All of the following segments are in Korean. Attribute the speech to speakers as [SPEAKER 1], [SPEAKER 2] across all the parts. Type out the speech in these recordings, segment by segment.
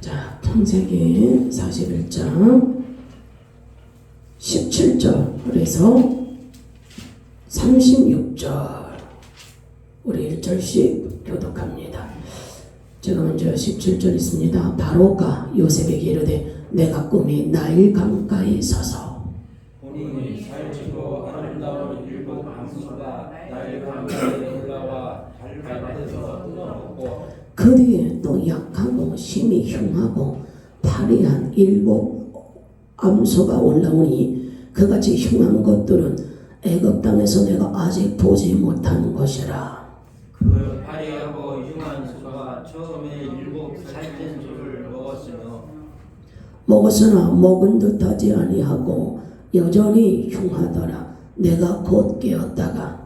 [SPEAKER 1] 자, 창세기 41장 17절에서 36절 우리 1절씩 교독합니다. 제가 먼저 17절 있습니다. 바로가 요셉에게 이르되 내가 꿈이 나일 강가에 서서
[SPEAKER 2] 보니 살찌고 아름다운 일곱 암소가 나일 강가에 올라와 발가락에서 뜯어먹고
[SPEAKER 1] 그 뒤에 또 약하고 심히 흉하고 파리한 일곱 암소가 올라오니 그같이 흉한 것들은 애굽 땅에서 내가 아직 보지 못한 것이라.
[SPEAKER 2] 그 파리하고 흉한 소가 처음에 일곱 살찐 소를
[SPEAKER 1] 먹었으나 먹은 듯하지 아니하고 여전히 흉하더라. 내가 곧 깨었다가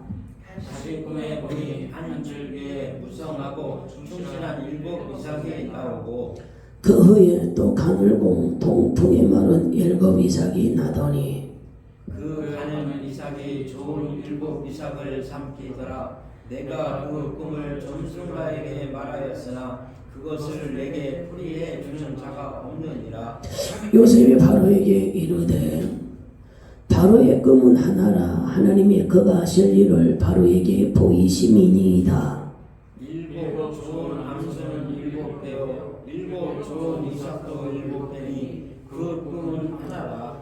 [SPEAKER 2] 다시 꿈에 보니 한 줄기에 무성하고 충실한 일곱 이삭이 나오고
[SPEAKER 1] 그 후에 또 가늘고 동풍에 마른 일곱 이삭이 나더니
[SPEAKER 2] 그 가는 이삭이 좋은 일곱 이삭을 삼키더라. 내가 그 꿈을 점술가에게 말하였으나 그것을 내게 풀이해 주는 자가 없느니라.
[SPEAKER 1] 요셉이 바로에게 이르되 바로의 꿈은 하나라. 하나님이 그가 하실 일을 바로에게 보이심이니이다.
[SPEAKER 2] 일곱 좋은 암소는 일곱 배요 일곱 좋은 이삭도 일곱 배니 그 꿈은 하나라.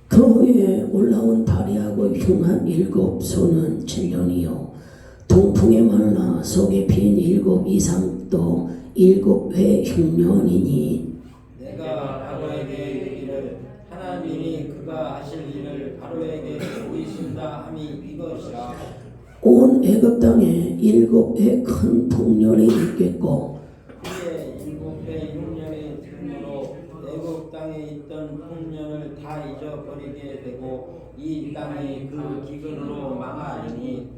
[SPEAKER 1] 그 후에 올라온 파리하고 흉한 일곱 소는 7년이요 동풍에 말라 속에 핀 일곱 이상도 일곱 회 흉년이니
[SPEAKER 2] 내가 바로에게 이르기를 하나님이 그가 하실 일을 바로에게 보이신다 함이 이것이라.
[SPEAKER 1] 온 애굽 땅에 일곱 해 큰 풍년이 있겠고
[SPEAKER 2] 후에 일곱 해 흉년이 들므로 애굽 땅에 있던 풍년을 다 잊어버리게 되고 이 땅이 그 기근으로 망하리니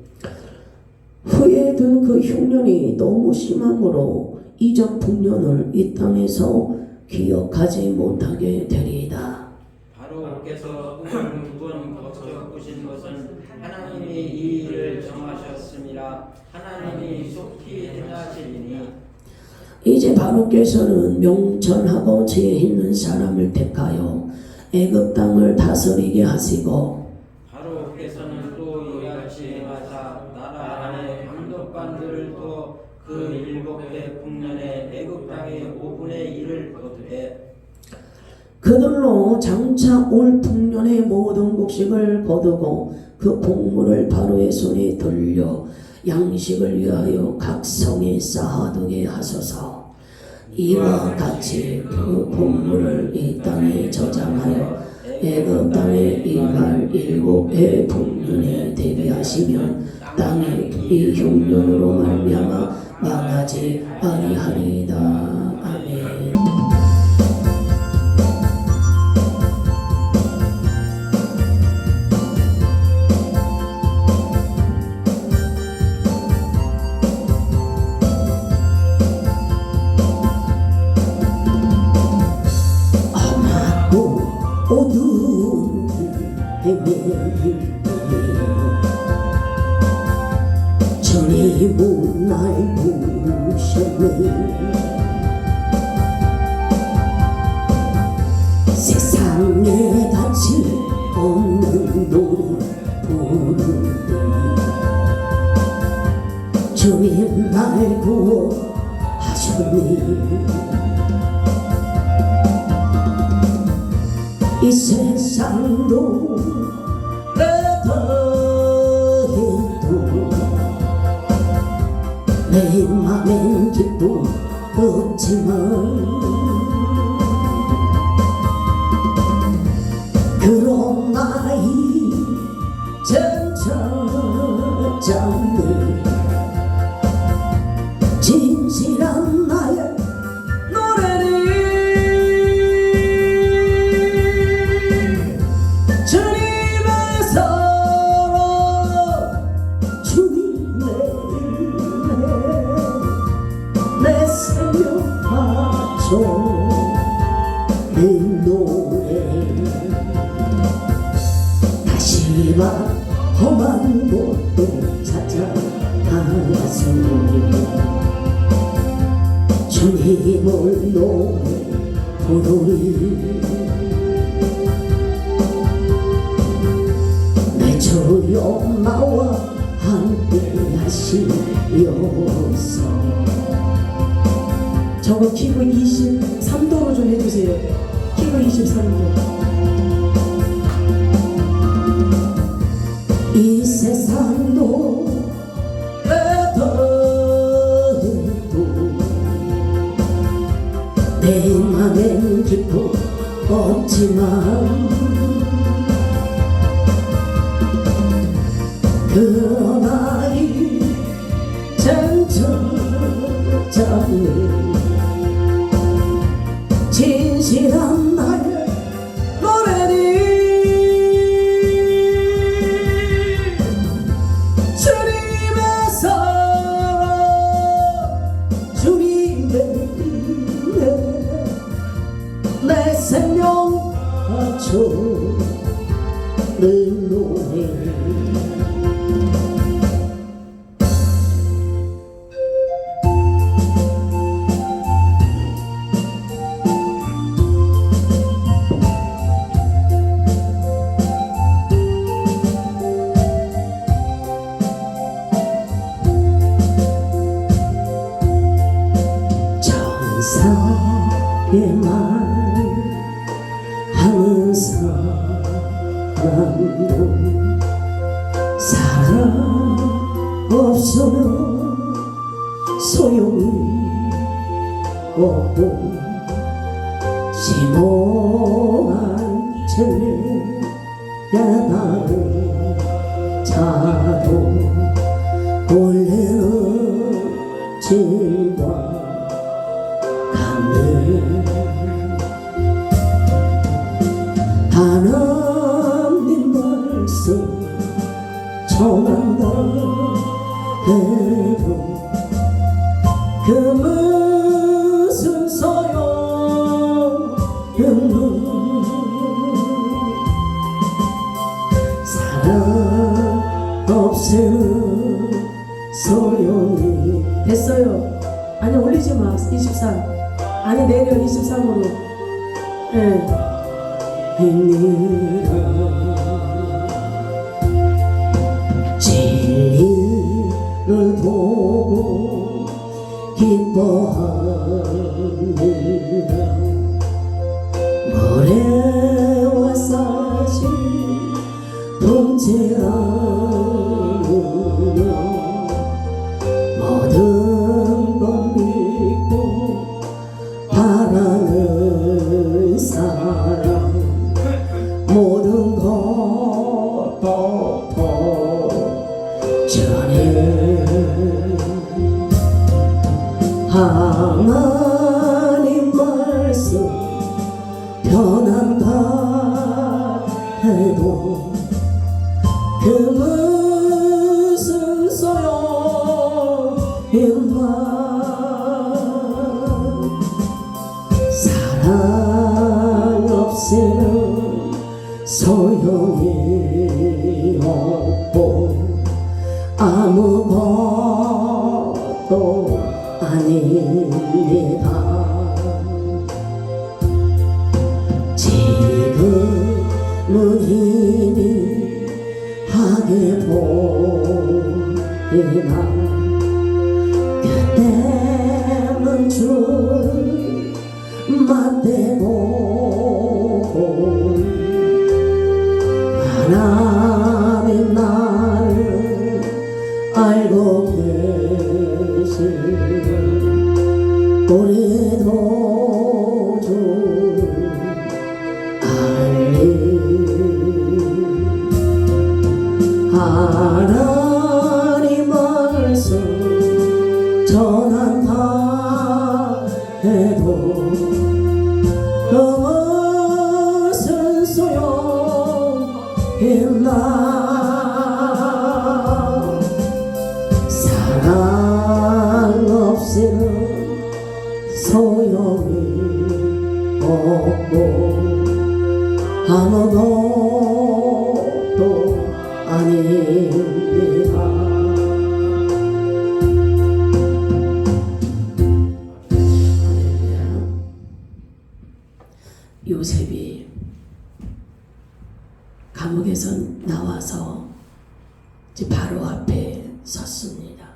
[SPEAKER 1] 후에 든 그 흉년이 너무 심함으로 이전 풍년을 이 땅에서 기억하지 못하게 되리이다.
[SPEAKER 2] 바로께서 꿈을 두 번 거쳐 꾸신 것은 하나님이 이 일을 정하셨음이라. 하나님이 속히 행하시리니
[SPEAKER 1] 이제 바로께서는 명철하고 지혜 있는 사람을 택하여 애굽 땅을 다스리게 하시고
[SPEAKER 2] 바로께서는 또 이같이 행하사 나라 안에 감독관들을 두어 그 일곱 해 풍년에 애굽 땅의 5분의 1을 거두되
[SPEAKER 1] 그들로 장차 올 풍년의 모든 곡식을 거두고 그 곡물을 바로의 손에 들려 양식을 위하여 각 성에 쌓아두게 하소서. 이와 같이 그 곡물을 이 땅에 저장하여 애굽 땅에 임할 일곱 해 풍년에 대비하시면 땅이 이 흉년으로 말미암아 망하지 아니하리이다. 아멘. 험하고 어두운 해면이 주님은 날 부르셨네. 세상에 가치 없는 노래 부르네. 주님 날 구원하셨네. 이 세상도 내 맘엔 기쁨 없지만 그런 나이 점점점네 진실한 나의 노래는 주님에서 내 생명하죠. 내 노래 다시마 험한 곳도 찾아가서 주님을 노래하네. 부르리 내 주여 나와 함께 하시옵소서.
[SPEAKER 3] 저거 키로 23도로 좀 해주세요. 키로 23도.
[SPEAKER 1] 이 세상도 어두워도 내 맘엔 기쁨 없지만 그러나 이 전천잡는 진실한 나의 노래니 주님의 사랑 주님의 은혜 내 생명 바쳐 늘 노래 천사의 말 하는 사람도 사랑 없으면 소용이 없고 심오한 죄야다른 자도 원래는 진과 하나님 말씀 전한다 해도 그 무슨 소용없는 사랑 없애는 소용이
[SPEAKER 3] 됐어요. 아니 올리지 마. 23. 아니 내려 23으로. 예.
[SPEAKER 1] 입니다. 진리를 보고 기뻐합니다. 모래와 사실 동체하느냐 모든 것 믿고 바라는 사람 모든 것 덮어 전해 하나님 말씀 변한다 해도 그 무슨 소용인가 사랑 없애는 소용이 없고 아무것도 아닙니다. 지금은 힘이 하게 보이나 그때는 주를 맞대고 하나님 나를 알고 계시는 우리도 주 알리 하나님 말씀 전한다 해도 무슨 소용있나 사랑 없이는 소용이 없고 아무것도 아닙니다. 요셉이 감옥에서 나와서 이제 바로 앞에 섰습니다.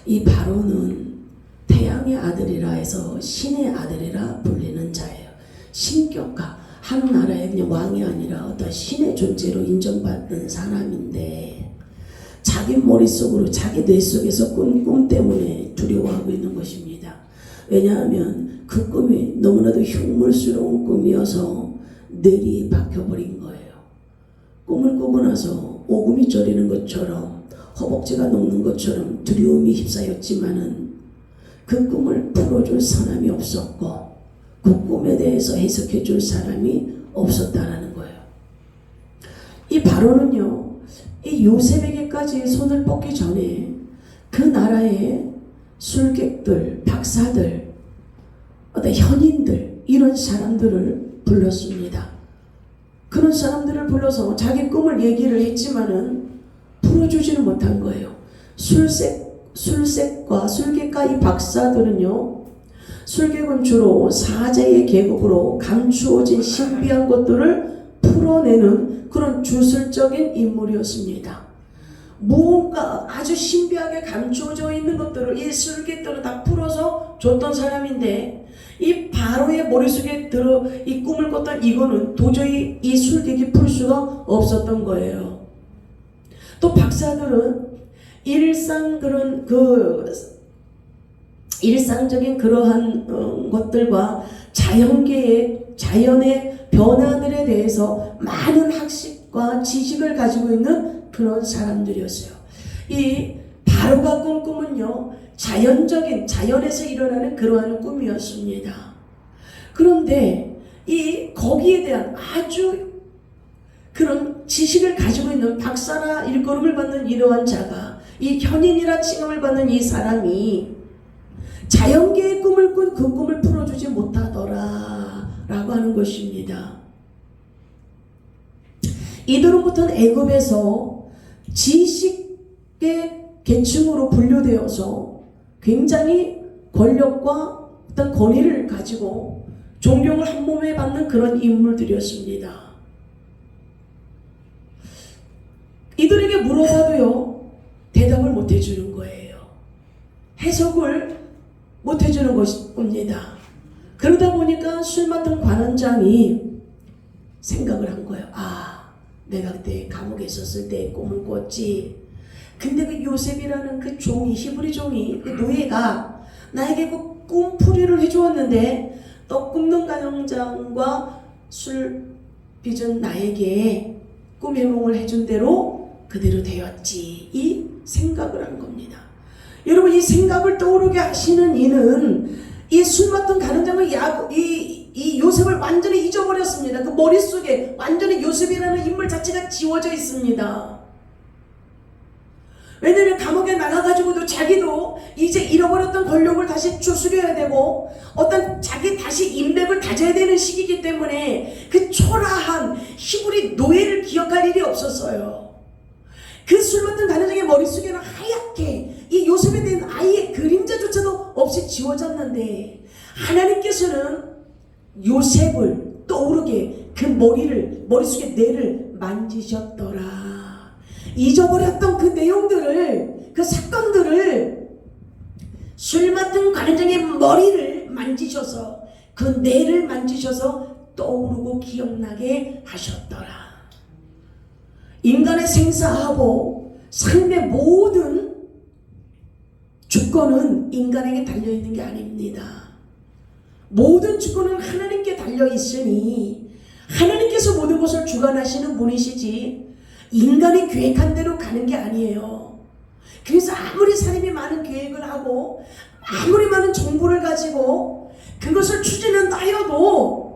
[SPEAKER 1] 이 바로는 태양의 아들이라 해서 신의 아들이라 불리는 자예요. 신격가, 한 나라의 그냥 왕이 아니라 어떤 신의 존재로 인정받는 사람인데 자기 머릿속으로 자기 뇌 속에서 꾼 꿈 때문에 두려워하고 있는 것입니다. 왜냐하면 그 꿈이 너무나도 흉물스러운 꿈이어서 뇌리 박혀버린 거예요. 꿈을 꾸고 나서 오금이 저리는 것처럼 허벅지가 녹는 것처럼 두려움이 휩싸였지만은 그 꿈을 풀어줄 사람이 없었고 그 꿈에 대해서 해석해줄 사람이 없었다라는 거예요. 이 바로는요, 이 요셉에게까지 손을 뻗기 전에 그 나라의 술객들, 박사들, 어떤 현인들, 이런 사람들을 불렀습니다. 그런 사람들을 불러서 자기 꿈을 얘기를 했지만은 풀어주지는 못한 거예요. 술객과 이 박사들은요, 술객은 주로 사제의 계급으로 감추어진 신비한 것들을 풀어내는 그런 주술적인 인물이었습니다. 무언가 아주 신비하게 감추어져 있는 것들을 이 술객들은 다 풀어서 줬던 사람인데, 이 바로의 머릿속에 들어 이 꿈을 꿨던 이거는 도저히 이 술객이 풀 수가 없었던 거예요. 또 박사들은 일상적인 그러한 것들과 자연의 변화들에 대해서 많은 학식과 지식을 가지고 있는 그런 사람들이었어요. 이 바로가 꾼 꿈은요, 자연에서 일어나는 그러한 꿈이었습니다. 그런데 거기에 대한 아주 그런 지식을 가지고 있는 박사나 일컬음을 받는 이러한 자가, 이 현인이라 칭함을 받는 이 사람이 자연계의 꿈을 꾼 그 꿈을 풀어주지 못하더라 라고 하는 것입니다. 이들로부터는 애굽에서 지식의 계층으로 분류되어서 굉장히 권력과 어떤 권위를 가지고 존경을 한 몸에 받는 그런 인물들이었습니다. 이들에게 물어봐도요, 대답을 못 해주는 거예요. 해석을 못 해주는 겁니다. 그러다 보니까 술 맡은 관원장이 생각을 한 거예요. 아, 내가 그때 감옥에 있었을 때 꿈을 꿨지. 근데 그 요셉이라는 그 종이, 히브리 종이, 그 노예가 나에게 그 꿈풀이를 해주었는데 떡 굽는 관원장과 술 빚은 나에게 꿈 해몽을 해준 대로 그대로 되었지. 이 생각을 한 겁니다. 여러분, 이 생각을 떠오르게 하시는 이는 이 술 맡은 관원장은 이 요셉을 완전히 잊어버렸습니다. 그 머릿속에 완전히 요셉이라는 인물 자체가 지워져 있습니다. 왜냐면 감옥에 나가가지고도 자기도 이제 잃어버렸던 권력을 다시 추스려야 되고 어떤 자기 다시 인맥을 다져야 되는 시기이기 때문에 그 초라한 히브리 노예를 기억할 일이 없었어요. 그 술 맡은 관원장의 머릿속에는 하얗게 이 요셉에 대한 아이의 그림자조차도 없이 지워졌는데, 하나님께서는 요셉을 떠오르게 그 머릿속에 뇌를 만지셨더라. 잊어버렸던 그 내용들을, 그 사건들을 술 맡은 관원장의 머리를 만지셔서, 그 뇌를 만지셔서 떠오르고 기억나게 하셨더라. 인간의 생사하고 삶의 모든 주권은 인간에게 달려있는 게 아닙니다. 모든 주권은 하나님께 달려있으니 하나님께서 모든 것을 주관하시는 분이시지 인간이 계획한 대로 가는 게 아니에요. 그래서 아무리 사람이 많은 계획을 하고 아무리 많은 정보를 가지고 그것을 추진한다 하여도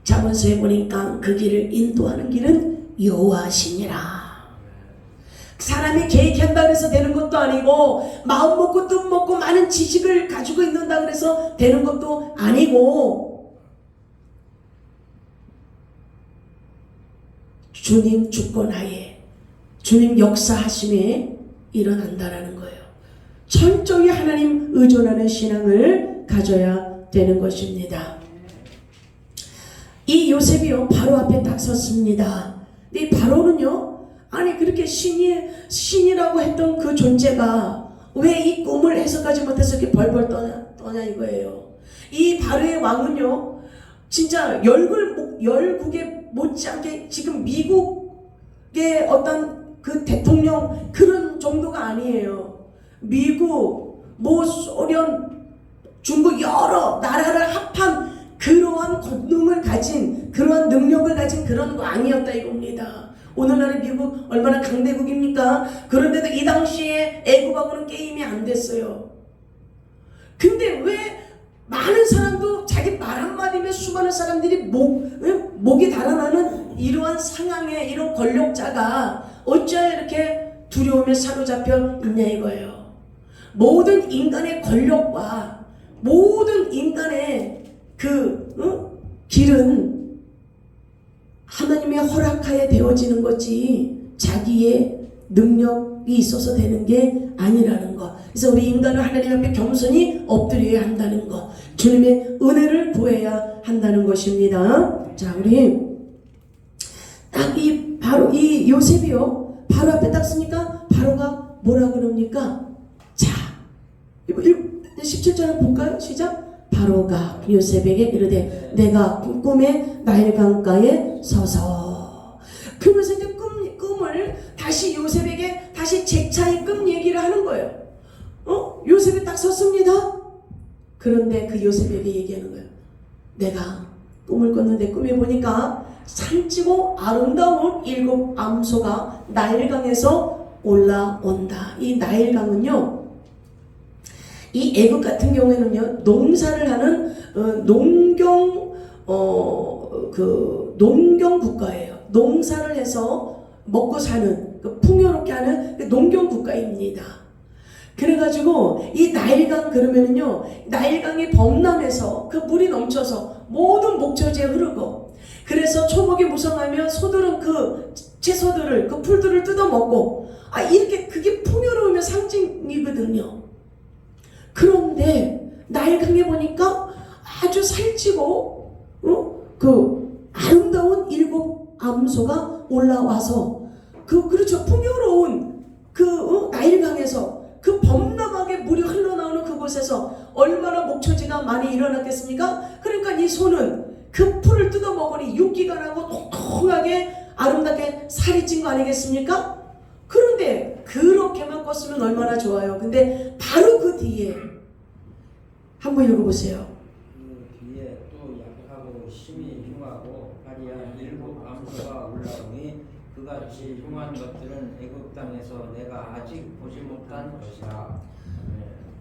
[SPEAKER 1] 잠언서에 보니까 그 길을 인도하는 길은 여호와시니라. 사람이 계획한다 그래서 되는 것도 아니고 마음 먹고 뜻 먹고 많은 지식을 가지고 있는다 그래서 되는 것도 아니고 주님 주권하에 주님 역사하심에 일어난다라는 거예요. 철저히 하나님 의존하는 신앙을 가져야 되는 것입니다.
[SPEAKER 3] 이 요셉이요 바로 앞에 딱 섰습니다. 근데 이 바로는요, 아니 그렇게 신이라고 했던 그 존재가 왜 이 꿈을 해석하지 못해서 이렇게 벌벌 떠냐 이거예요. 이 바로의 왕은요 진짜 열국에 못지않게 지금 미국의 어떤 그 대통령 그런 정도가 아니에요. 미국, 소련, 중국 여러 나라를 합한 그러한 권능을 가진, 그러한 능력을 가진 그런 왕이었다 이겁니다. 오늘날의 미국 얼마나 강대국입니까? 그런데도 이 당시에 애국하고는 게임이 안 됐어요. 근데 왜 많은 사람도 자기 말 한마디면 수많은 사람들이 목이 달아나는 이러한 상황에 이런 권력자가 어찌하여 이렇게 두려움에 사로잡혀 있냐 이거예요. 모든 인간의 권력과 모든 인간의 길은 하나님의 허락하에 되어지는 거지 자기의 능력이 있어서 되는 게 아니라는 거. 그래서 우리 인간은 하나님 앞에 겸손히 엎드려야 한다는 거, 주님의 은혜를 구해야 한다는 것입니다. 자, 우리 딱 바로 이 요셉이요 바로 앞에 딱 쓰니까 바로가 뭐라 그럽니까? 자, 17절 한번 볼까요? 시작. 바로가 요셉에게 이르되 내가 꿈에 나일 강가에 서서. 그러면서 이제 꿈을 다시 요셉에게 다시 재차히 꿈 얘기를 하는 거예요. 요셉이 딱 섰습니다. 그런데 그 요셉에게 얘기하는 거예요. 내가 꿈을 꿨는데 꿈에 보니까 살찌고 아름다운 7 암소가 나일강에서 올라온다. 이 나일강은요, 이 애국 같은 경우에는요 농사를 하는 농경 국가예요. 농사를 해서 먹고 사는 풍요롭게 하는 농경 국가입니다. 그래가지고 이 나일강 그러면은요 나일강이 범람해서 그 물이 넘쳐서 모든 목초지에 흐르고, 그래서 초목이 무성하면 소들은 그 채소들을 그 풀들을 뜯어먹고 이렇게 그게 풍요로움의 상징이거든요. 그런데 나일강에 보니까 아주 살찌고 그 아름다운 7 암소가 올라와서 그렇죠 풍요로운 나일강에서 그 범람하게 물이 흘러나오는 그곳에서 얼마나 목초지가 많이 일어났겠습니까? 그러니까 이 소는 그 풀을 뜯어먹으니 윤기가 나고 통통하게 아름답게 살이 찐 거 아니겠습니까? 그런데 그렇게만 꿨으면 얼마나 좋아요. 근데 바로 그 뒤에 한번 읽어보세요.
[SPEAKER 2] 그 뒤에 또 약하고 심히 흉하고 파리한 7 암소가 올라오니 그같이 흉한 것들은 애굽 땅에서 내가 아직 보지 못한 것이라.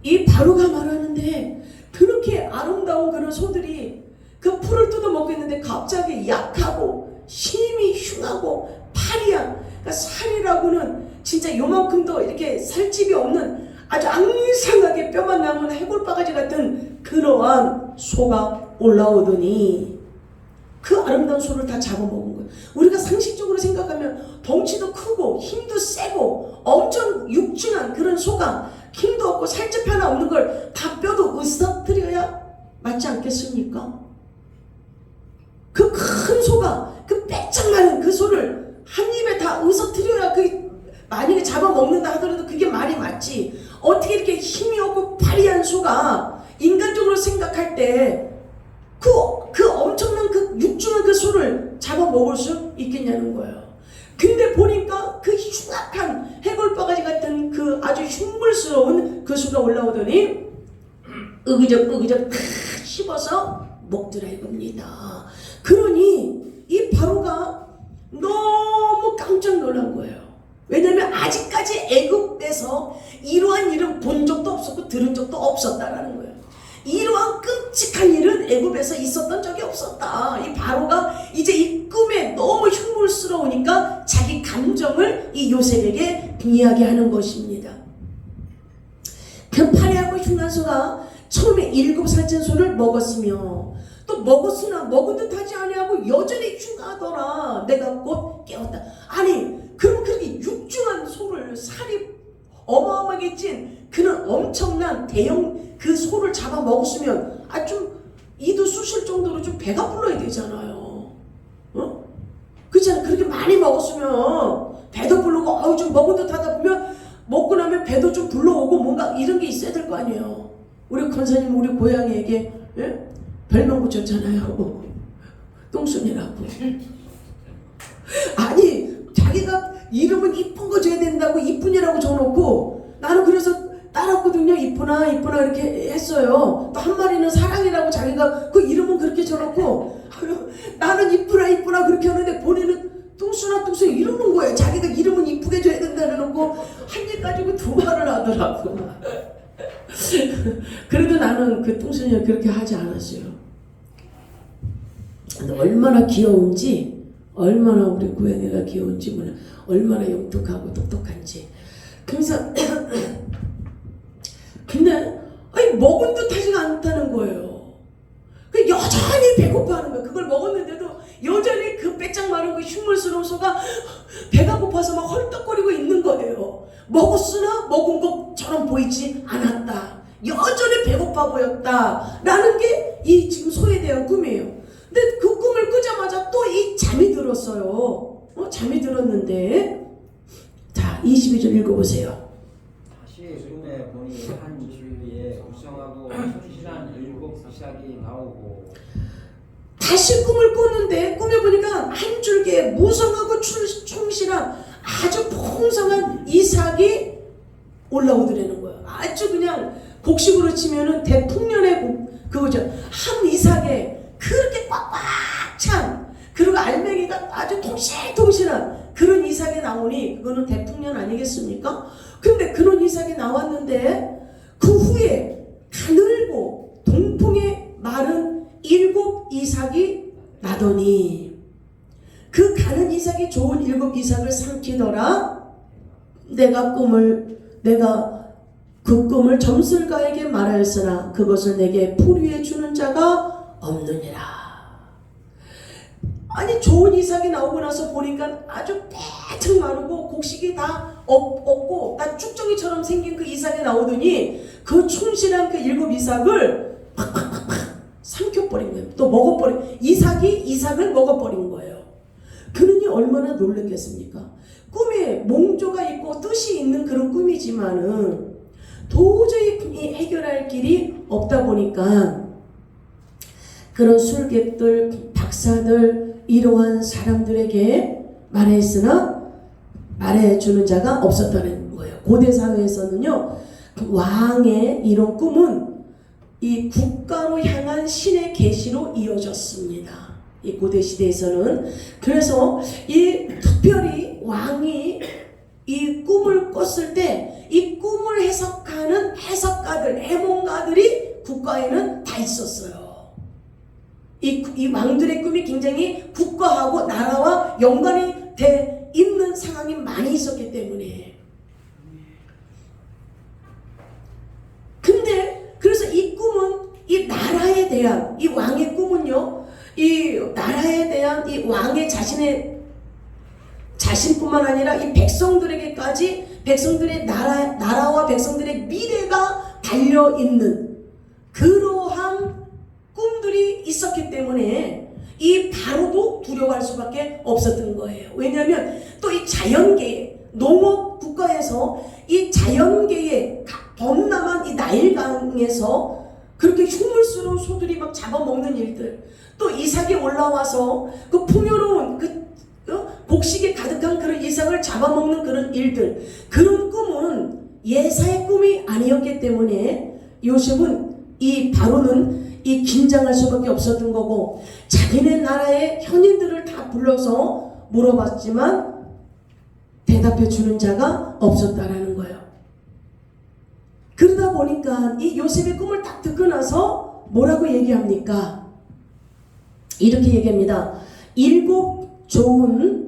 [SPEAKER 3] 이 바로가 말하는데 그렇게 아름다운 그런 소들이 그 풀을 뜯어먹고 있는데 갑자기 약하고 심히 흉하고 파리한, 그러니까 살이라고는 진짜 요만큼도 이렇게 살집이 없는 아주 앙상하게 뼈만 남은 해골바가지 같은 그러한 소가 올라오더니 그 아름다운 소를 다 잡아먹은 거예요. 우리가 상식적으로 생각하면 덩치도 크고 힘도 세고 엄청 육중한 그런 소가 힘도 없고 살집 하나 없는 걸 다 뼈도 으스러뜨려야 맞지 않겠습니까? 그 큰 소가 그 빼짝 마른 그 소를 한 입에 다 으스러뜨려야 만약에 잡아먹는다 하더라도 그게 말이 맞지. 어떻게 이렇게 힘이 없고 파리한 소가 인간적으로 생각할 때 그 엄청난 그 육중한 그 소를 잡아먹을 수 있겠냐는 거예요. 근데 보니까 그 흉악한 해골바가지 같은 그 아주 흉물스러운 그 소가 올라오더니 으그적 탁 씹어서 먹더라 이겁니다. 그러니 이 바로가 너무 깜짝 놀란 거예요. 왜냐하면 아직까지 애국에서 이러한 일은 본 적도 없었고 들은 적도 없었다라는 거예요. 이러한 끔찍한 일은 애굽에서 있었던 적이 없었다. 이 바로가 이제 이 꿈에 너무 흉물스러우니까 자기 감정을 이 요셉에게 이야기하는 것입니다. 그 파리하고 흉한 소가 처음에 7 살찐 소를 먹었으며 또 먹었으나 먹은 듯 하지 아니하고 여전히 흉하더라. 내가 곧 깨웠다. 아니 그럼 그렇게 육중한 소를 살이 어마어마하게 찐 그런 엄청난 대형 그 소를 잡아 먹었으면 좀 이도 쑤실 정도로 좀 배가 불러야 되잖아요. 없으면 배도 부르고 아우 좀 먹은 듯 하다 보면 먹고 나면 배도 좀 불러오고 뭔가 이런 게 있어야 될 거 아니에요. 우리 권사님 우리 고양이에게 예? 별명 붙였잖아요. 똥순이라고. 아니 자기가 이름은 이쁜 거 줘야 된다고 이쁜이라고 줘놓고 나는 그래서 따랐거든요. 이쁘나 이쁘나 이렇게 했어요. 또 한 마리는 사랑이라고 자기가 그 이름은 그렇게 줘놓고 나는 이쁘나 이쁘나 그렇게 하는데 본인은 뚱순아 뚱순 이러는 거예요. 자기가 이름은 이쁘게 줘야 된다 그러고 한 입 가지고 두 말을 하더라고. 그래도 나는 그 뚱순이를 그렇게 하지 않았어요. 근데 얼마나 귀여운지, 얼마나 우리 고양이가 귀여운지, 얼마나 영특하고 똑똑한지. 그래서 근데 아니 먹은 듯 하지가 않다는 거예요. 그 여전히 배고파하는 거예요. 그걸 먹었는데도 여전히 그 빼짝 마른 그 흉물스러운 소가 배가 고파서 막 헐떡거리고 있는 거예요. 먹었으나 먹은 것처럼 보이지 않았다. 여전히 배고파 보였다. 라는 게 이 지금 소에 대한 꿈이에요. 근데 그 꿈을 꾸자마자 또 이 잠이 들었어요. 잠이 들었는데 자 22절 읽어보세요.
[SPEAKER 2] 다시 꿈에 보니 한 주위에 우성하고 충실한 7 이삭이 나오고
[SPEAKER 3] 다시 꿈을 꿨는데 꿈에 보니까 한 줄기에 무성하고 충실한 아주 풍성한 이삭이 올라오더라는 거예요. 아주 그냥 곡식으로 치면은 대풍년의 그거죠. 한 이삭에 그렇게 꽉꽉 찬 그리고 알맹이가 아주 통실통실한 그런 이삭이 나오니 그거는 대풍년 아니겠습니까? 근데 그런 이삭이 나왔는데 그 후에 가늘고 동풍에 마른 7 이삭이 나더니 그 가는 이삭이 좋은 7 이삭을 삼키더라. 내가 그 꿈을 점술가에게 말하였으나 그것을 내게 풀이해 주는 자가 없느니라. 아니 좋은 이삭이 나오고 나서 보니까 아주 빼짝 마르고 곡식이 다 없고 다 쭉정이처럼 생긴 그 이삭이 나오더니 그 충실한 그 7 이삭을 팍팍팍팍 삼켜버린 거예요. 또 먹어버린 이삭을 먹어버린 거예요. 그러니 얼마나 놀랐겠습니까? 꿈에 몽조가 있고 뜻이 있는 그런 꿈이지만은 도저히 해결할 길이 없다 보니까 그런 술객들, 박사들 이러한 사람들에게 말했으나 말해주는 자가 없었다는 거예요. 고대 사회에서는요 왕의 이런 꿈은 이 국가로 향한 신의 계시로 이어졌습니다. 이 고대 시대에서는. 그래서 이 특별히 왕이 이 꿈을 꿨을 때 이 꿈을 해석하는 해석가들, 해몽가들이 국가에는 다 있었어요. 이 왕들의 꿈이 굉장히 국가하고 나라와 연관이 돼 있는 상황이 많이 있었기 때문에. 근데 그래서 이 꿈은 이 나라에 대한 이 왕의 꿈은요, 이 나라에 대한 이 왕의 자신뿐만 아니라 이 백성들에게까지 백성들의 나라와 백성들의 미래가 달려있는 그러한 꿈들이 있었기 때문에 이 바로도 두려워할 수밖에 없었던 거예요. 왜냐하면 또 이 자연계에 농업 국가에서 이 자연계에 범람한 이 나일강에서 그렇게 흉물스러운 소들이 막 잡아먹는 일들, 또 이삭이 올라와서 그 풍요로운 곡식에 가득한 그런 이삭을 잡아먹는 그런 일들, 그런 꿈은 예사의 꿈이 아니었기 때문에 요셉은 이 바로는 이 긴장할 수밖에 없었던 거고, 자기네 나라의 현인들을 다 불러서 물어봤지만 대답해 주는 자가 없었다라는 거예요. 그러다 보니까 이 요셉의 꿈을 딱 듣고 나서 뭐라고 얘기합니까? 이렇게 얘기합니다. 7 좋은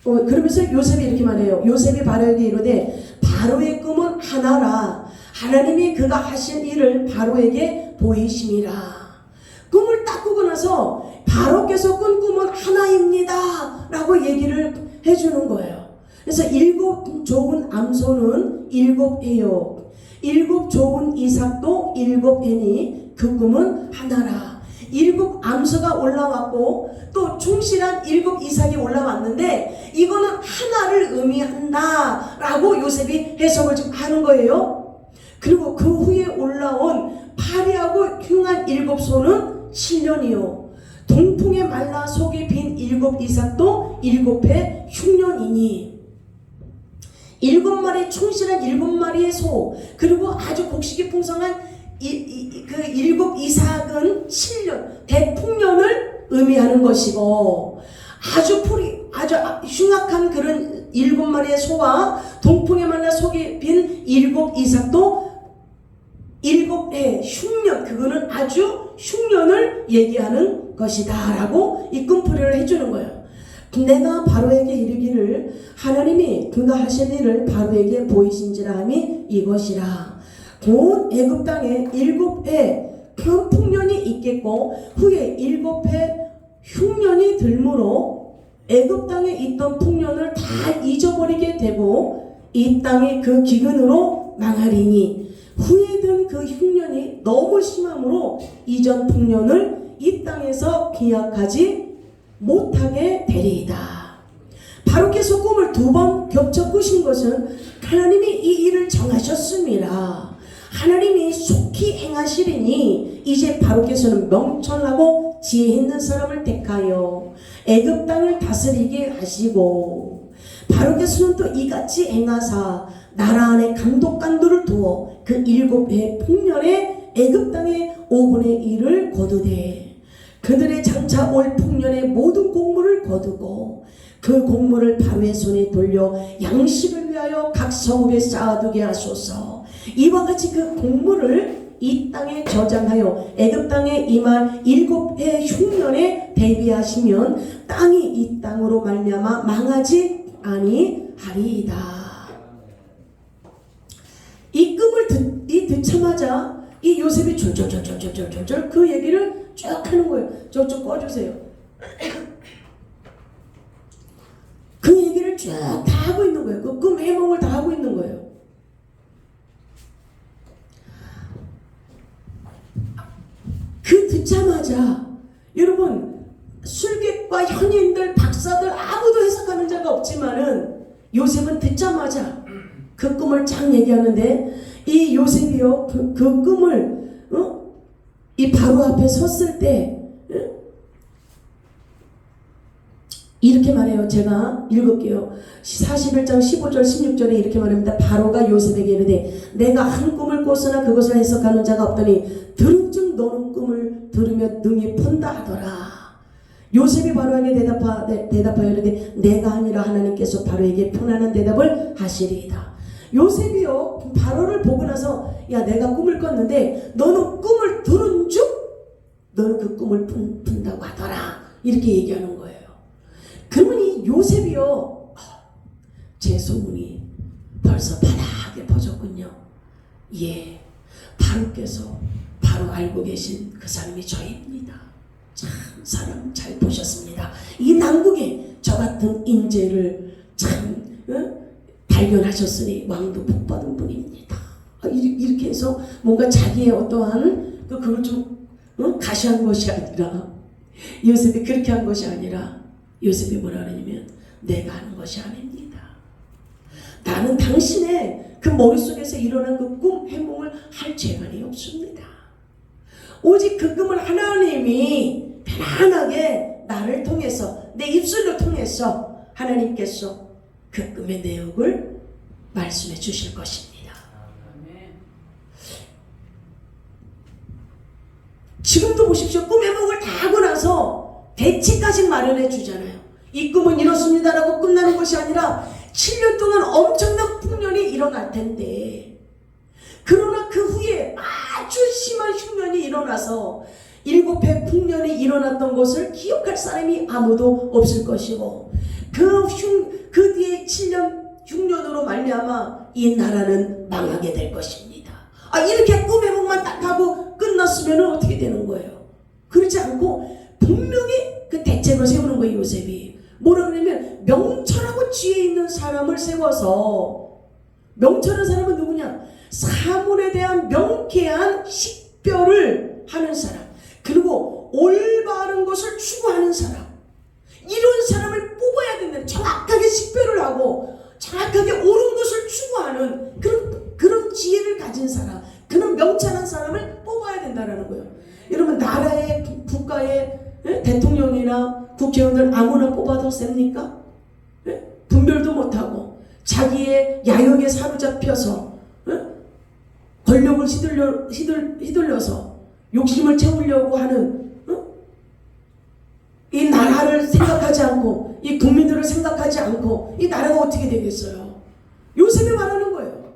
[SPEAKER 3] 그러면서 요셉이 이렇게 말해요. 요셉이 바로에게 이르되 바로의 꿈은 하나라. 하나님이 그가 하신 일을 바로에게 보이심이라. 꿈을 딱 꾸고 나서 바로께서 꾼 꿈은 하나입니다 라고 얘기를 해주는 거예요. 그래서 7 좋은 암소는 7해요. 7 좋은 이삭도 7해니 그 꿈은 하나라. 일곱 암소가 올라왔고 또 충실한 일곱 이삭이 올라왔는데 이거는 하나를 의미한다 라고 요셉이 해석을 좀 하는 거예요. 그리고 그 후에 올라온 파리하고 흉한 일곱 소는 7년이요 동풍에 말라 속이 빈 일곱 이삭도 일곱 해 흉년이니 일곱 마리 충실한 일곱 마리의 소 그리고 아주 곡식이 풍성한 그 일곱 이삭은 7년 대풍년을 의미하는 것이고 아주 흉악한 그런 일곱 마리의 소와 동풍에 말라 속이 빈 일곱 이삭도 일곱 해 흉년 그거는 아주 흉년을 얘기하는 것이다 라고 이 끔풀이를 해주는 거예요. 내가 바로에게 이르기를 하나님이 그가 하신 일을 바로에게 보이신지라 함이 이것이라. 온 애굽 땅에 일곱 해 편풍년이 있겠고 후에 일곱 해 흉년이 들므로 애굽 땅에 있던 풍년을 다 잊어버리게 되고 이 땅이 그 기근으로 망하리니 후에 든 그 흉년이 너무 심함으로 이전 풍년을 이 땅에서 기약하지 못하게 되리이다. 바로께서 꿈을 2번 겹쳐 꾸신 것은 하나님이 이 일을 정하셨습니다. 하나님이 속히 행하시리니 이제 바로께서는 명철하고 지혜 있는 사람을 택하여 애굽 땅을 다스리게 하시고 바로께서는 또 이같이 행하사 나라 안에 감독관들을 두어 그 7해 풍년에 애굽 땅의 5분의 1을 거두되 그들의 장차 올 풍년의 모든 곡물을 거두고 그 곡물을 바로의 손에 돌려 양식을 위하여 각 성읍에 쌓아두게 하소서. 이와 같이 그 곡물을 이 땅에 저장하여 애굽 땅에 임한 7해 흉년에 대비하시면 땅이 이 땅으로 말미암아 망하지 아니하리이다. 이 꿈을 듣자마자 이 요셉이 졸졸졸졸졸졸 그 얘기를 쭉 하는 거예요. 저쪽 꺼주세요. 그 얘기를 쭉 다 하고 있는 거예요. 그 꿈 해몽을 다 하고 있는 거예요. 그 듣자마자 여러분 술객과 현인들 박사들 아무도 해석하는 자가 없지만은 요셉은 듣자마자 그 꿈을 쫙 얘기하는데 이 요셉이요 그 꿈을 이 바로 앞에 섰을 때 이렇게 말해요. 제가 읽을게요. 41장 15절 16절에 이렇게 말합니다. 바로가 요셉에게 이르되 내가 한 꿈을 꿨으나 그것을 해석하는 자가 없더니 들은즉 너는 꿈을 들으며 능히 푼다 하더라. 요셉이 바로에게 대답하여 이르되 내가 아니라 하나님께서 바로에게 편안한 대답을 하시리이다. 요셉이요 바로를 보고 나서 야 내가 꿈을 꿨는데 너는 꿈을 들은즉 너는 그 꿈을 푼다고 하더라 이렇게 얘기하는 거예요. 그러면 이 요셉이요 제 소문이 벌써 바닥에 퍼졌군요. 예, 바로께서 바로 알고 계신 그 사람이 저입니다. 참 사람 잘 보셨습니다. 이 남국에 저 같은 인재를 참 발견하셨으니 왕도 복받은 분입니다. 이렇게 해서 뭔가 자기의 어떠한 그걸 좀 가시한 것이 아니라 요셉이 그렇게 한 것이 아니라 요셉이 뭐라 그러냐면 내가 하는 것이 아닙니다. 나는 당신의 그 머릿속에서 일어난 그 꿈 해몽을 할 재간이 없습니다. 오직 그 꿈을 하나님이 편안하게 나를 통해서 내 입술로 통해서 하나님께서 그 꿈의 내용을 말씀해 주실 것입니다. 지금도 보십시오. 꿈의 해몽을 다 하고 나서 대치까지 마련해 주잖아요. 이 꿈은 이렇습니다라고 끝나는 것이 아니라 7년 동안 엄청난 풍년이 일어날 텐데 그러나 그 후에 아주 심한 흉년이 일어나서 7해 풍년이 일어났던 것을 기억할 사람이 아무도 없을 것이고 그 뒤에 7년 흉년으로 말미암아 이 나라는 망하게 될 것입니다. 이렇게 꿈의 해몽만 딱 하고 끝났으면 어떻게 되는 거예요? 그렇지 않고 분명히 그 대책을 세우는 거예요. 요셉이 뭐라 그러냐면 명철하고 지혜 있는 사람을 세워서 명철한 사람은 누구냐? 사물에 대한 명쾌한 식별을 하는 사람 그리고 올바른 것을 추구하는 사람, 이런 사람을 뽑아야 된다. 정확하게 식별을 하고 정확하게 옳은 것을 추구하는 그런 지혜를 가진 사람, 그런 명철한 사람을 뽑아야 된다는 거예요. 여러분, 나라의 국가의 대통령이나 국회의원들 아무나 뽑아도 셉니까? 분별도 못하고 자기의 야욕에 사로잡혀서 권력을 휘둘려서 욕심을 채우려고 하는 이 나라를 생각하지 않고 이 국민들을 생각하지 않고 이 나라가 어떻게 되겠어요? 요셉이 말하는 거예요.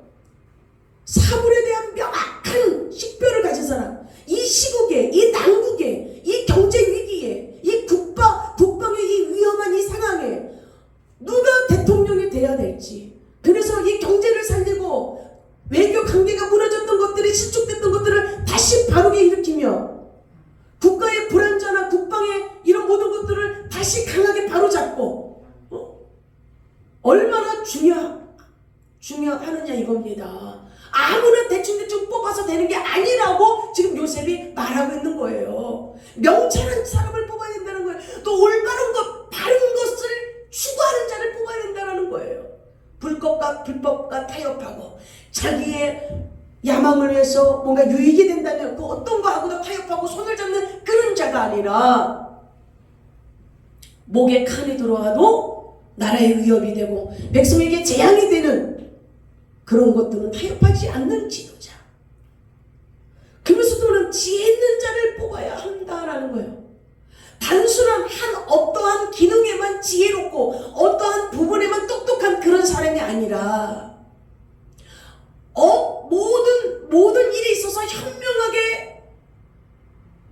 [SPEAKER 3] 사물에 대한 명확한 식별을 가진 사람, 이 시국에, 이 난국에, 이 경제 위기에, 이 국방의 이 위험한 이 상황에 누가 대통령이 돼야 될지, 그래서 이 경제를 살리고 외교 관계가 무너졌던 것들이, 실족됐던 것들을 다시 바르게 일으키며 국가의 불안전한 국방의 이런 모든 것들을 다시 강하게 바로잡고 얼마나 중요하느냐 이겁니다. 아무나 대충 뽑아서 되는 게 아니라고 지금 요셉이 말하고 있는 거예요. 명철한 사람을 뽑아야 된다는 거예요. 또 올바른 것, 바른 것을 추구하는 자를 뽑아야 된다는 거예요. 불법과 타협하고 자기의 야망을 위해서 뭔가 유익이 된다면 그 어떤 거 하고도 타협하고 손을 잡는 그런 자가 아니라 목에 칼이 들어와도 나라의 위협이 되고 백성에게 재앙이 되는 그런 것들은 타협하지 않는 지도자. 그러면서 또는 지혜 있는 자를 뽑아야 한다라는 거예요. 단순한 어떠한 기능에만 지혜롭고 어떠한 부분에만 똑똑한 그런 사람이 아니라 모든 일에 있어서 현명하게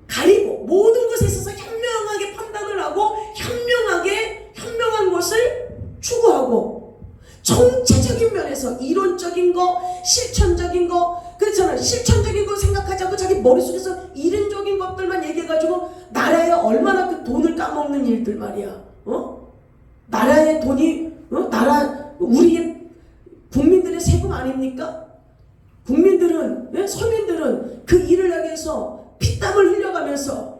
[SPEAKER 3] 가리고 모든 것에 있어서 현명하게 판단을 하고 현명한 것을 추구하고 총체적인 면에서 이론적인 거, 실천적인 거, 그렇잖아요. 실천적인 거 생각하지 않고 자기 머릿속에서 이론적인 것들만 얘기해가지고 나라에 얼마나 그 돈을 까먹는 일들 말이야. 나라의 돈이 우리의 국민들의 세금 아닙니까? 국민들은, 서민들은 그 일을 하기 위해서 피땀을 흘려가면서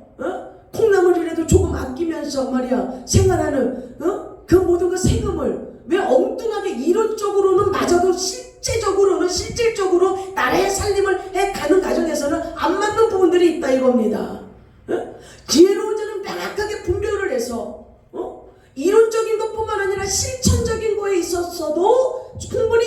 [SPEAKER 3] 콩나물이라도 조금 아끼면서 말이야 생활하는 그 모든 그 세금을 왜 엉뚱하게 이론적으로는 맞아도 실질적으로 나라의 살림을 해가는 과정에서는 안 맞는 부분들이 있다 이겁니다. 지혜로운 자는 명확하게 분별을 해서 이론적인 것뿐만 아니라 실천적인 거에 있어서도 충분히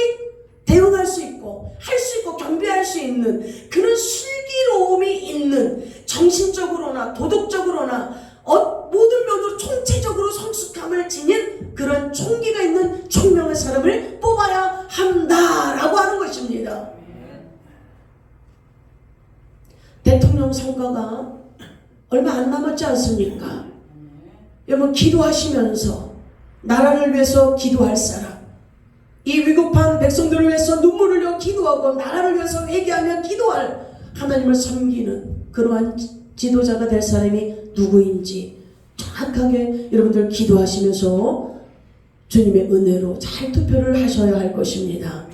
[SPEAKER 3] 대응할 수 있고 할 수 있고 경배할 수 있는 그런 슬기로움이 있는, 정신적으로나 도덕적으로나 모든 면으로 총체적으로 성숙함을 지닌 그런 총기가 있는 총명한 사람을 뽑아야 한다라고 하는 것입니다. 대통령 선거가 얼마 안 남았지 않습니까? 여러분, 기도하시면서 나라를 위해서 기도할 사람, 이 위급한 백성들을 위해서 눈물을 흘려 기도하고 나라를 위해서 회개하며 기도할 하나님을 섬기는 그러한 지도자가 될 사람이 누구인지 정확하게 여러분들 기도하시면서 주님의 은혜로 잘 투표를 하셔야 할 것입니다.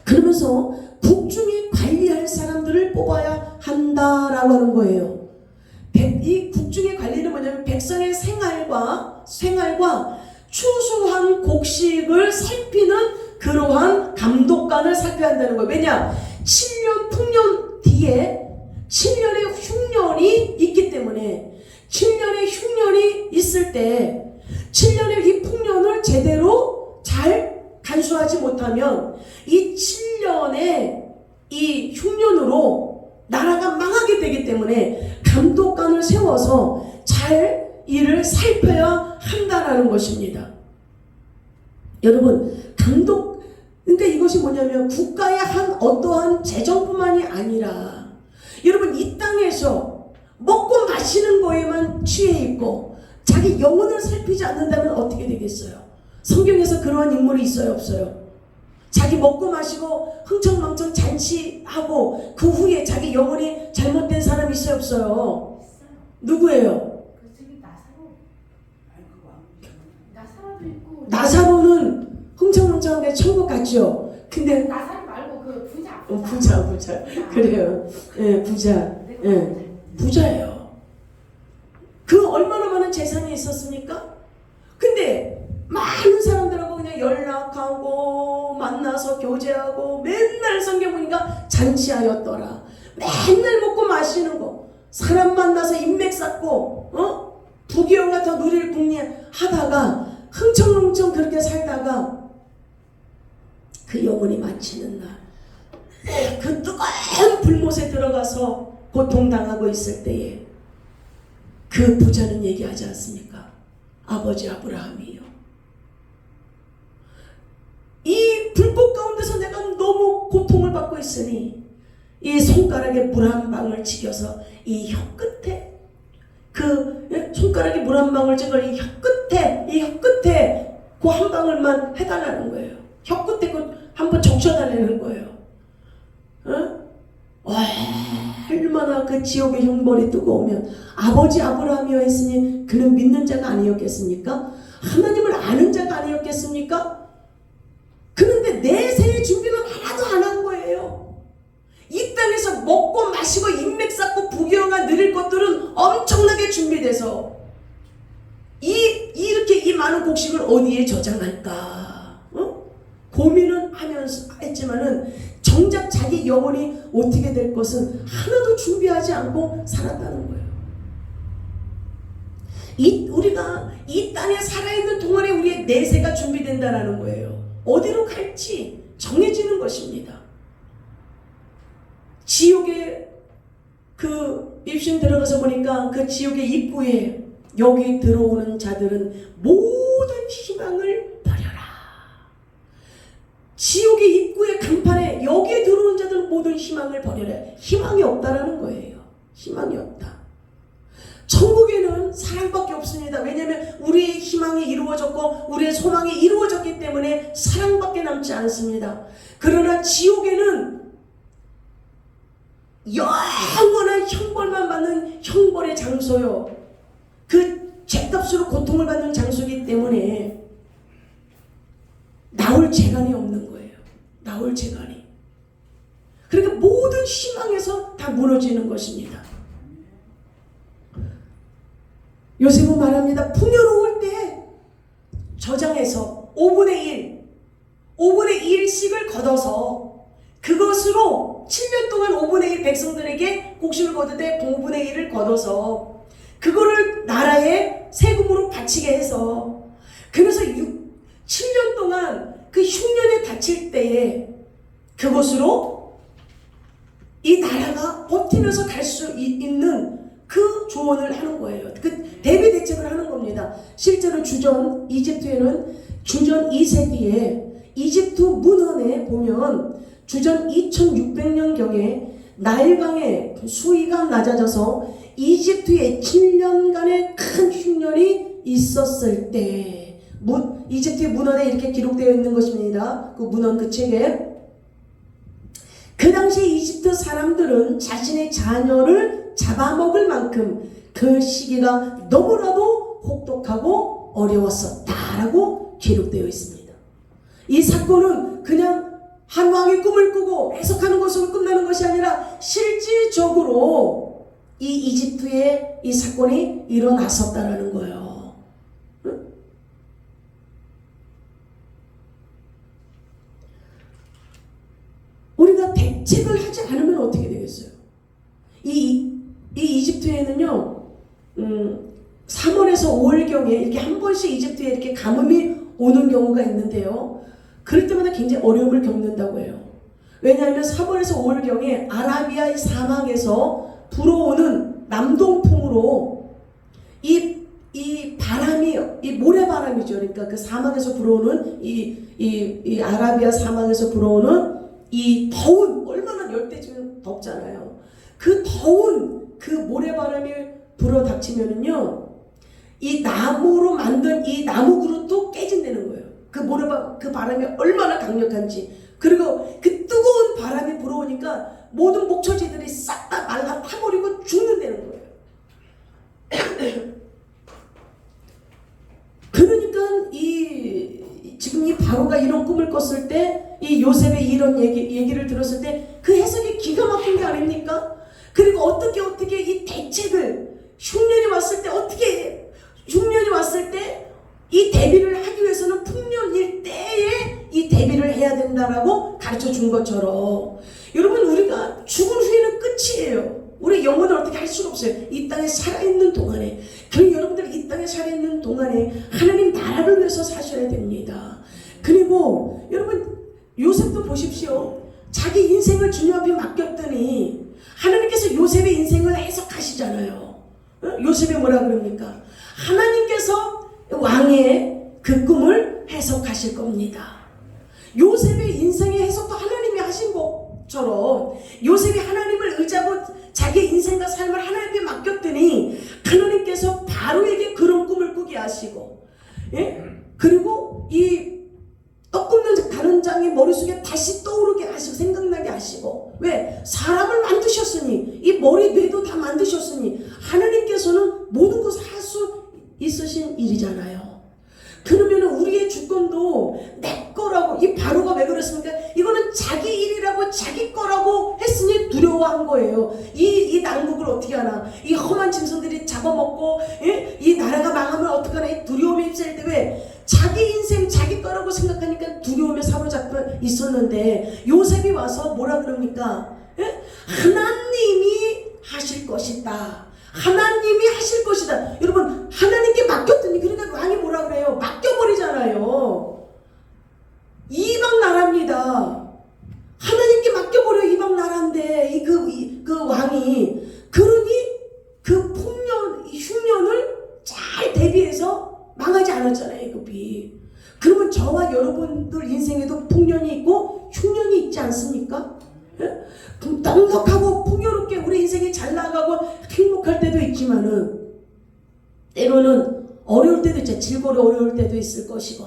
[SPEAKER 3] 그러면서 국중에 관리할 사람들을 뽑아야 한다라고 하는 거예요. 이 국중의 관리는 뭐냐면 백성의 생활과 추수한 곡식을 살피는 그러한 감독관을 살펴야 한다는 거예요. 왜냐? 7년 풍년 뒤에 7년의 흉년이 있기 때문에 7년의 흉년이 있을 때 7년의 이 풍년을 제대로 잘 간수하지 못하면 이 7년의 이 흉년으로 나라가 망하게 되기 때문에 감독관을 세워서 잘 일을 살펴야 한다라는 것입니다. 여러분, 그러니까 이것이 뭐냐면 국가의 어떠한 재정뿐만이 아니라 여러분, 이 땅에서 먹고 마시는 거에만 취해 있고 자기 영혼을 살피지 않는다면 어떻게 되겠어요? 성경에서 그러한 인물이 있어요, 없어요? 자기 먹고 마시고 흥청망청 잔치하고 그 후에 자기 영혼이 잘못된 사람이 있어요, 없어요? 누구예요? 나사로는 흥청망청하게 천국 갔죠. 근데
[SPEAKER 4] 나사로 말고 그 부자.
[SPEAKER 3] 부자. 그래요. 예, 부자. 예. 부자예요. 그 얼마나 많은 재산이 있었습니까? 근데 많은 사람들하고 그냥 연락하고 만나서 교제하고 맨날 성경 보니까 잔치하였더라. 맨날 먹고 마시는 거, 사람 만나서 인맥 쌓고 부귀영화 더 누릴 궁리에 하다가 흥청흥청 그렇게 살다가 그 영혼이 마치는 날, 그 뜨거운 불못에 들어가서 고통당하고 있을 때에 그 부자는 얘기하지 않습니까? 아버지 아브라함이요, 이 불꽃 가운데서 내가 너무 고통을 받고 있으니 이 손가락에 물 한 방울 찍어서 이 혀 끝에, 그 손가락에 물 한 방울 찍어 이 혀 끝에 그 한 방울만 해달라는 거예요. 혀 끝에 그 한번 적셔달라는 거예요. 얼마나 그 지옥의 형벌이 뜨거우면 아버지 아브라함이여 했으니 그는 믿는 자가 아니었겠습니까? 하나님을 아는 자가 아니었겠습니까? 그런데 내세의 준비는 하나도 안 한 거예요. 이 땅에서 먹고 마시고 인맥 쌓고 부귀영화 누릴 것들은 엄청나게 준비돼서 이렇게 이 많은 곡식을 어디에 저장할까 고민은 하면서 했지만은 정작 자기 영혼이 어떻게 될 것은 하나도 준비하지 않고 살았다는 거예요. 우리가 이 땅에 살아있는 동안에 우리의 내세가 준비된다는 거예요. 어디로 갈지 정해지는 것입니다. 지옥에 그 입신 들어가서 보니까 그 지옥의 입구에 여기 들어오는 자들은 모든 희망을 버려라. 지옥의 입구의 간판에 여기에 들어오는 자들은 모든 희망을 버려라. 희망이 없다라는 거예요. 희망이 없다. 천국에는 사랑밖에 없습니다. 왜냐하면 우리의 희망이 이루어졌고 우리의 소망이 이루어졌기 때문에 사랑밖에 남지 않습니다. 그러나 지옥에는 영원한 형벌만 받는 형벌의 장소요, 그 죄값으로 고통을 받는 장소이기 때문에 나올 재간이 없는 거예요. 나올 재간이. 그러니까 모든 희망에서 다 무너지는 것입니다. 요셉은 말합니다. 풍요로울 때 저장해서 5분의 1씩을 걷어서 그것으로 7년 동안 5분의 1 백성들에게 곡식을 거두되 5분의 1을 걷어서 그거를 나라에 세금으로 바치게 해서, 그래서 7년 동안 그 흉년에 닥칠 때에 그것으로 이 나라가 버티면서 갈 수 있는 그 조언을 하는 거예요. 그 대비 대책을 하는 겁니다. 실제로 이집트에는 주전 2세기에 이집트 문헌에 보면 주전 2600년경에 나일강의 수위가 낮아져서 이집트에 7년간의 큰 흉년이 있었을 때, 이집트의 문헌에 이렇게 기록되어 있는 것입니다. 그 문헌 그 책에. 그 당시에 이집트 사람들은 자신의 자녀를 잡아먹을 만큼 그 시기가 너무나도 혹독하고 어려웠었다라고 기록되어 있습니다. 이 사건은 그냥 한 왕의 꿈을 꾸고 해석하는 것으로 끝나는 것이 아니라 실질적으로 이 이집트에 이 사건이 일어났었다라는 거예요. 우리가 대책을 하지 않으면 어떻게 되겠어요? 이 이집트에는요, 3월에서 5월경에 이렇게 한 번씩 이집트에 이렇게 가뭄이 오는 경우가 있는데요. 그럴 때마다 굉장히 어려움을 겪는다고 해요. 왜냐하면 3월에서 5월경에 아라비아 사막에서 불어오는 남동풍으로 이 바람이, 이 모래바람이죠. 그러니까 그 사막에서 불어오는 이 아라비아 사막에서 불어오는 이 더운, 얼마나 열대지면 덥잖아요. 그 더운 그 모래바람이 불어 닥치면은요, 이 나무로 만든 이 나무 그릇도 깨진다는 거예요. 그 바람이 얼마나 강력한지. 그리고 그 뜨거운 바람이 불어오니까 모든 목초지들이 싹 다 말라 타버리고 죽는다는 거예요. 그러니까 지금 이 바로가 이런 꿈을 꿨을 때, 이 요셉의 이런 얘기를 들었을 때 그 해석이 기가 막힌 게 아닙니까? 그리고 어떻게 이 대책을 흉년이 왔을 때 이 대비를 하기 위해서는 풍년일 때에 이 대비를 해야 된다라고 가르쳐 준 것처럼 여러분 우리가 죽은 후에는 끝이에요. 우리 영혼을 어떻게 할 수가 없어요. 이 땅에 살아있는 동안에. 그럼 여러분들 이 땅에 살아있는 동안에 하나님 나라를 위해서 사셔야 됩니다. 그리고 여러분 요셉도 보십시오. 자기 인생을 주님 앞에 맡겼더니 하나님께서 요셉의 인생을 해석하시잖아요. 요셉이 뭐라 그럽니까? 하나님께서 왕의 그 꿈을 해석하실 겁니다. 요셉의 인생의 해석도 하나님이 하신 것처럼 요셉이 하나님을 의지하고 자기 인생과 삶을 하나님께 맡겼더니 하나님께서 바로에게 그런 꿈을 꾸게 하시고, 예? 그리고 이 떡 굽는 다른 장이 머릿속에 다시 떠오르게 하시고 생각나게 하시고, 왜? 사람을 만드셨으니 이 머리 뇌도 다 만드셨으니 하나님께서는 모든 것을 할 수 있으신 일이잖아요. 그러면 우리의 주권도 내 거라고, 이 바로가 왜 그랬습니까? 이거는 자기 일이라고 자기 거라고 했으니 두려워한 거예요. 이 난국을 어떻게 하나, 이 험한 짐승들이 잡아먹고, 예? 이 나라가 망하면 어떡하나, 이 두려움에 휩쓸 때 왜? 자기 인생 자기 거라고 생각하니까 두려움에 사로잡혀 있었는데 요셉이 와서 뭐라 그럽니까? 예? 하나님이 하실 것이다. 하나님이 하실 것이다. 여러분 하나님께 맡겼더니, 그러니까 왕이 뭐라 그래요? 맡겨버리잖아요. 이방 나라입니다. 하나님께 맡겨버려. 이방 나라인데 그 왕이, 그러니 그 풍년 흉년을 잘 대비해서 망하지 않았잖아요. 애굽이. 그러면 저와 여러분들 인생에도 풍년이 있고 흉년이 있지 않습니까? 예? 넉넉하고 풍요롭게 우리 인생이 잘 나가고 행복할 때도 있지만은 때로는 어려울 때도 있죠. 질거로 어려울 때도 있을 것이고,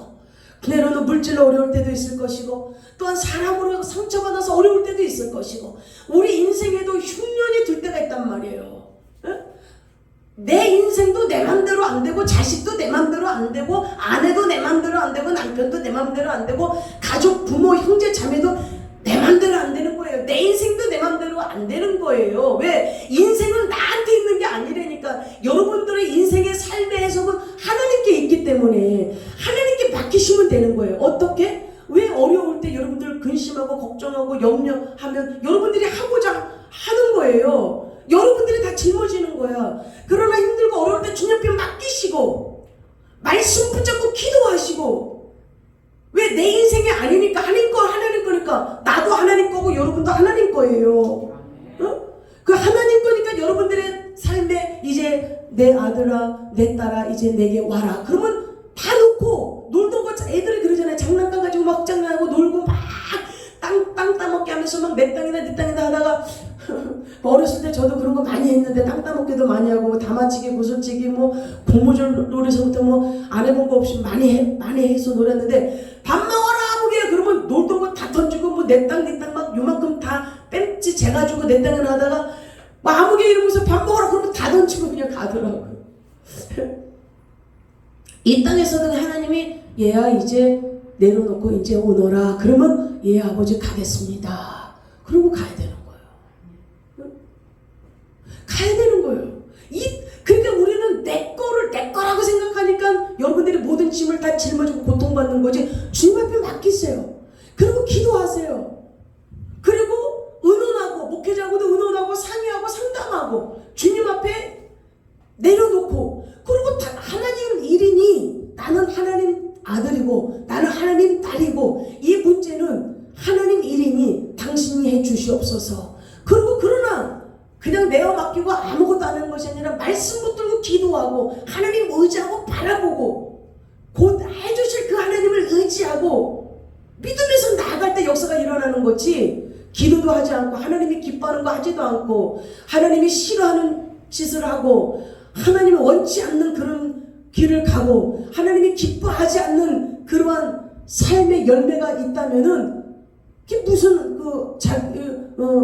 [SPEAKER 3] 때로는 물질로 어려울 때도 있을 것이고, 또한 사람으로 상처받아서 어려울 때도 있을 것이고, 우리 인생에도 흉년이 들 때가 있단 말이에요. 내 인생도 내 맘대로 안 되고, 자식도 내 맘대로 안 되고, 아내도 내 맘대로 안 되고, 남편도 내 맘대로 안 되고, 가족, 부모, 형제, 자매도 내 맘대로 안 되는 거예요. 내 인생도 내 맘대로 안 되는 거예요. 왜? 인생은 나한테 있는 게 아니라니까. 여러분들의 인생의 삶의 해석은 하나님께 있기 때문에 하나님께 맡기시면 되는 거예요. 어떻게? 왜 어려울 때 여러분들 근심하고 걱정하고 염려하면 여러분들이 하고자 하는 거예요. 여러분들이 다 짊어지는 거야. 그러나 힘들고 어려울 때 주님 앞에 맡기시고 말씀 붙잡고 기도하시고, 왜? 내 인생이 아니니까 하나님 거니까 나도 하나님 거고 여러분도 하나님 거예요. 그 하나님 거니까 여러분들의 삶에 이제 내 아들아 내 딸아 이제 내게 와라. 그러면 다 놓고 놀던 거, 애들이 그러잖아요. 장난감 가지고 막 장난하고 놀고 막 땅 따먹게 하면서 막 내 땅이다 내 땅이다 하다가 어렸을 때 저도 그런 거 많이 했는데, 땅 따먹기도 많이 하고 뭐 다마치기 구슬치기 뭐 고무줄 놀이서부터 뭐 안 해본 거 없이 많이 해서 놀았는데, 밥 먹어라 보게 그러면 놀던 거 다 던지고 뭐 내 땅 막 요만큼 다 뺀지 재가지고 내 땅을 하다가 뭐 아무개 이러면서 밥 먹어라 그러면 다 던지고 그냥 가더라고요. 이 땅에서도 하나님이 얘야 이제 내려놓고 이제 오너라 그러면 예 아버지 가겠습니다. 그러고 가야 되는 거예요. 가야 되는 거예요. 그러니까 우리는 내 거라고 생각하니까 여러분들이 모든 짐을 다 짊어지고 고통받는 거지. 주님 앞에 맡기세요. 그리고 기도하세요. 그리고 의논하고, 목회자하고도 의논하고 상의하고 상담하고 주님 앞에 내려놓고, 그리고 하나님 일이니 나는 하나님 아들이고 나는 하나님 딸이고 이 문제는 하나님 일이니 당신이 해 주시옵소서. 그리고 그러나 그냥 내어 맡기고 아무것도 안 하는 것이 아니라 말씀 붙들고 기도하고 하나님 의지하고 바라보고 곧 해주실 그 하나님을 의지하고 믿음에서 나아갈 때 역사가 일어나는 거지, 기도도 하지 않고 하나님이 기뻐하는 거 하지도 않고 하나님이 싫어하는 짓을 하고 하나님이 원치 않는 그런 길을 가고 하나님이 기뻐하지 않는 그러한 삶의 열매가 있다면은 그게 무슨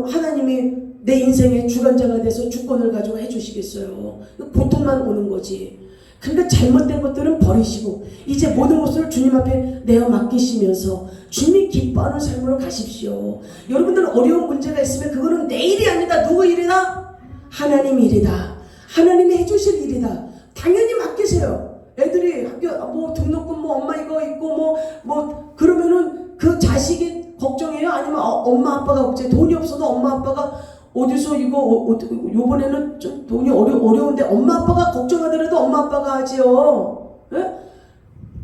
[SPEAKER 3] 하나님이 내 인생의 주관자가 돼서 주권을 가지고 해주시겠어요. 고통만 오는 거지. 그러니까 잘못된 것들은 버리시고 이제 모든 것을 주님 앞에 내어 맡기시면서 주님이 기뻐하는 삶으로 가십시오. 여러분들 어려운 문제가 있으면 그거는 내 일이 아니다. 누구 일이다? 하나님 일이다. 하나님이 해주실 일이다. 당연히 맡기세요. 애들이 학교 뭐 등록금 뭐 엄마 이거 있고 뭐 그러면은 그 자식이 걱정해요? 아니면 엄마 아빠가 걱정해? 돈이 없어도 엄마 아빠가 어디서 이거 요번에는 좀 돈이 어려운데 엄마 아빠가 걱정하더라도 엄마 아빠가 하지요. 예?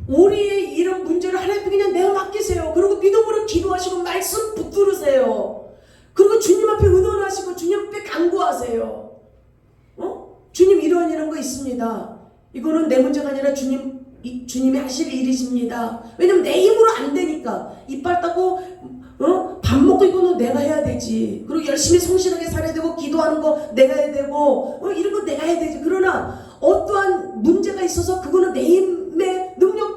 [SPEAKER 3] 우리의 이런 문제를 하나님께 그냥 내가 맡기세요. 그리고 믿음으로 기도하시고 말씀 붙들으세요. 그리고 주님 앞에 의논하시고 주님 앞에 간구하세요. 주님 이런 거 있습니다. 이거는 내 문제가 아니라 주님이 하실 일이십니다. 왜냐면 내 힘으로 안 되니까. 이빨 닦고 밥 먹고 이거는 내가 해야 되지. 그리고 열심히 성실하게 살아야 되고 기도하는 거 내가 해야 되고 이런 거 내가 해야 되지. 그러나 어떠한 문제가 있어서 그거는 내 힘의 능력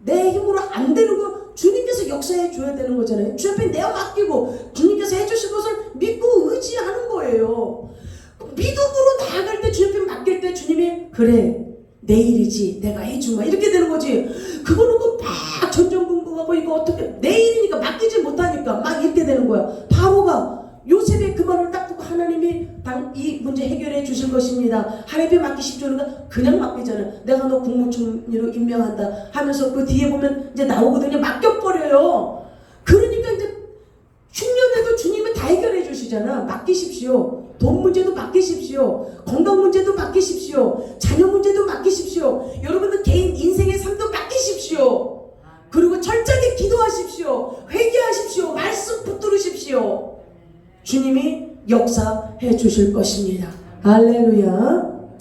[SPEAKER 3] 내 힘으로 안 되는 거 주님께서 역사해 줘야 되는 거잖아요. 주 앞에 내가 맡기고 주님께서 해주실 것을 믿고 의지하는 거예요. 믿음으로 나아갈 때 주 앞에 맡길 때 주님이 그래 내 일이지 내가 해주마 이렇게 되는 거지. 그거 놓고 막 전전긍긍하고 이거 어떻게 내 일이니까 맡기지 못하니까 막 이렇게 되는 거야. 바로가 요셉의 그 말을 딱 듣고 하나님이 이 문제 해결해 주실 것입니다. 하나님께 맡기십시오니까 그냥 맡기잖아요. 내가 너 국무총리로 임명한다 하면서 그 뒤에 보면 이제 나오거든요. 맡겨버려요. 그러니까 이제 흉년에도 주님은 다 해결해 주시잖아. 맡기십시오. 돈 문제도 맡기십시오. 건강 문제도 맡기십시오. 자녀 문제도 맡기십시오. 여러분들 개인 인생의 삶도 맡기십시오. 그리고 철저하게 기도하십시오. 회개하십시오. 말씀 붙들으십시오. 주님이 역사해 주실 것입니다. 할렐루야.